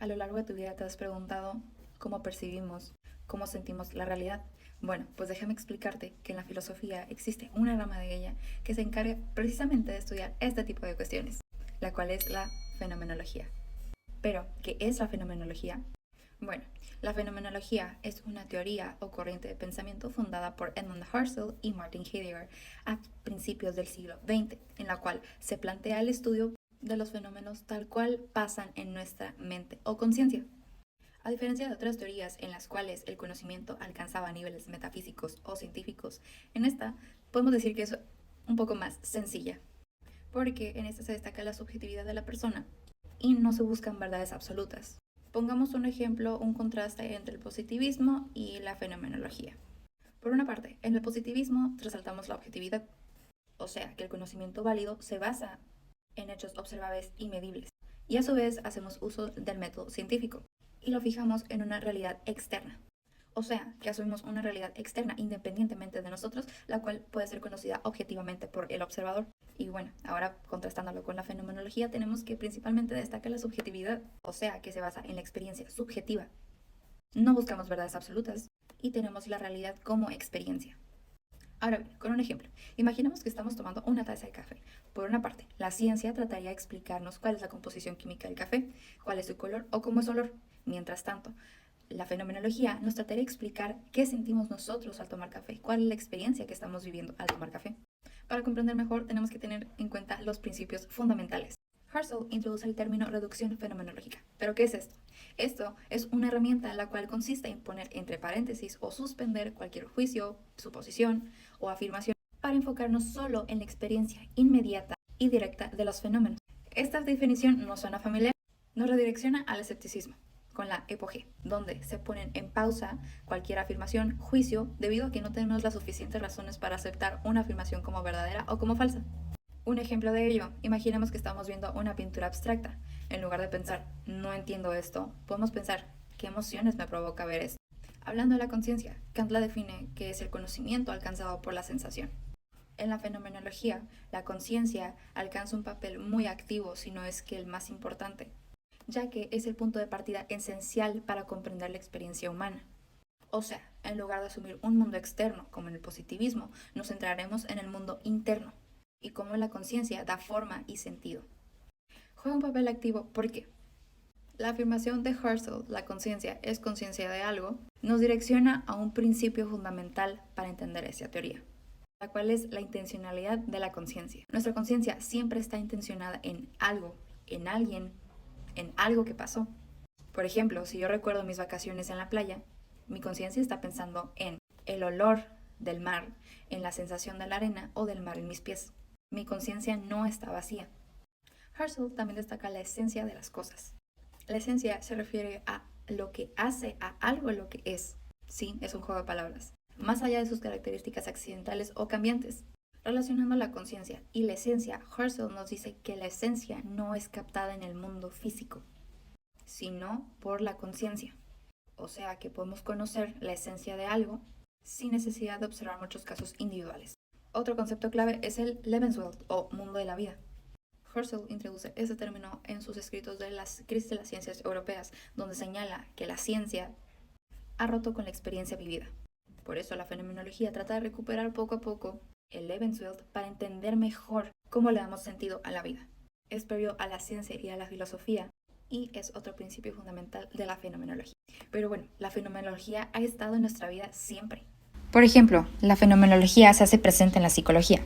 a lo largo de tu vida te has preguntado cómo percibimos, cómo sentimos la realidad? Bueno, pues déjame explicarte que en la filosofía existe una rama de ella que se encarga precisamente de estudiar este tipo de cuestiones, la cual es la fenomenología. Pero, ¿qué es la fenomenología? Bueno, la fenomenología es una teoría o corriente de pensamiento fundada por Edmund Husserl y Martin Heidegger a principios del siglo XX, en la cual se plantea el estudio de los fenómenos tal cual pasan en nuestra mente o conciencia. A diferencia de otras teorías en las cuales el conocimiento alcanzaba niveles metafísicos o científicos, en esta podemos decir que es un poco más sencilla, porque en esta se destaca la subjetividad de la persona y no se buscan verdades absolutas. Pongamos un ejemplo, un contraste entre el positivismo y la fenomenología. Por una parte, en el positivismo resaltamos la objetividad, o sea, que el conocimiento válido se basa en hechos observables y medibles, y a su vez hacemos uso del método científico y lo fijamos en una realidad externa. O sea, que asumimos una realidad externa independientemente de nosotros, la cual puede ser conocida objetivamente por el observador. Y bueno, ahora contrastándolo con la fenomenología, tenemos que principalmente destaca la subjetividad, o sea, que se basa en la experiencia subjetiva. No buscamos verdades absolutas y tenemos la realidad como experiencia. Ahora bien, con un ejemplo, imaginemos que estamos tomando una taza de café. Por una parte, la ciencia trataría de explicarnos cuál es la composición química del café, cuál es su color o cómo es su olor. Mientras tanto, la fenomenología nos trataría de explicar qué sentimos nosotros al tomar café, cuál es la experiencia que estamos viviendo al tomar café. Para comprender mejor, tenemos que tener en cuenta los principios fundamentales. Husserl introduce el término reducción fenomenológica. ¿Pero qué es esto? Esto es una herramienta la cual consiste en poner entre paréntesis o suspender cualquier juicio, suposición o afirmación para enfocarnos solo en la experiencia inmediata y directa de los fenómenos. Esta definición nos suena familiar, nos redirecciona al escepticismo con la epoge, donde se ponen en pausa cualquier afirmación, juicio, debido a que no tenemos las suficientes razones para aceptar una afirmación como verdadera o como falsa. Un ejemplo de ello, imaginemos que estamos viendo una pintura abstracta. En lugar de pensar, no entiendo esto, podemos pensar, ¿qué emociones me provoca ver esto? Hablando de la conciencia, Kant la define que es el conocimiento alcanzado por la sensación. En la fenomenología, la conciencia alcanza un papel muy activo, si no es que el más importante, ya que es el punto de partida esencial para comprender la experiencia humana. O sea, en lugar de asumir un mundo externo, como en el positivismo, nos centraremos en el mundo interno y cómo la conciencia da forma y sentido. Juega un papel activo porque la afirmación de Husserl, la conciencia es conciencia de algo, nos direcciona a un principio fundamental para entender esa teoría, la cual es la intencionalidad de la conciencia. Nuestra conciencia siempre está intencionada en algo, en alguien, en algo que pasó. Por ejemplo, si yo recuerdo mis vacaciones en la playa, mi conciencia está pensando en el olor del mar, en la sensación de la arena o del mar en mis pies. Mi conciencia no está vacía. Husserl también destaca la esencia de las cosas. La esencia se refiere a lo que hace a algo lo que es. Sí, es un juego de palabras. Más allá de sus características accidentales o cambiantes. Relacionando la conciencia y la esencia, Husserl nos dice que la esencia no es captada en el mundo físico, sino por la conciencia. O sea que podemos conocer la esencia de algo sin necesidad de observar muchos casos individuales. Otro concepto clave es el Lebenswelt o mundo de la vida. Husserl introduce ese término en sus escritos de las crisis de las ciencias europeas, donde señala que la ciencia ha roto con la experiencia vivida. Por eso la fenomenología trata de recuperar poco a poco el Lebenswelt para entender mejor cómo le damos sentido a la vida. Es previo a la ciencia y a la filosofía y es otro principio fundamental de la fenomenología. Pero bueno, la fenomenología ha estado en nuestra vida siempre. Por ejemplo, la fenomenología se hace presente en la psicología,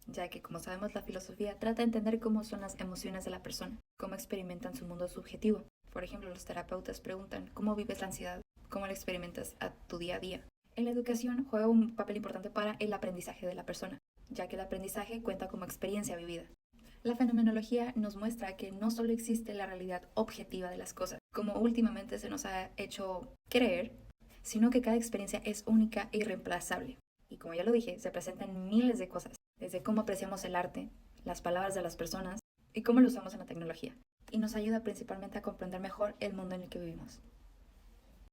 ya que, como sabemos, la filosofía trata de entender cómo son las emociones de la persona, cómo experimentan su mundo subjetivo. Por ejemplo, los terapeutas preguntan, ¿cómo vives la ansiedad? ¿Cómo la experimentas a tu día a día? En la educación juega un papel importante para el aprendizaje de la persona, ya que el aprendizaje cuenta como experiencia vivida. La fenomenología nos muestra que no solo existe la realidad objetiva de las cosas, como últimamente se nos ha hecho creer, sino que cada experiencia es única e irreemplazable. Y como ya lo dije, se presentan miles de cosas, desde cómo apreciamos el arte, las palabras de las personas y cómo lo usamos en la tecnología. Y nos ayuda principalmente a comprender mejor el mundo en el que vivimos.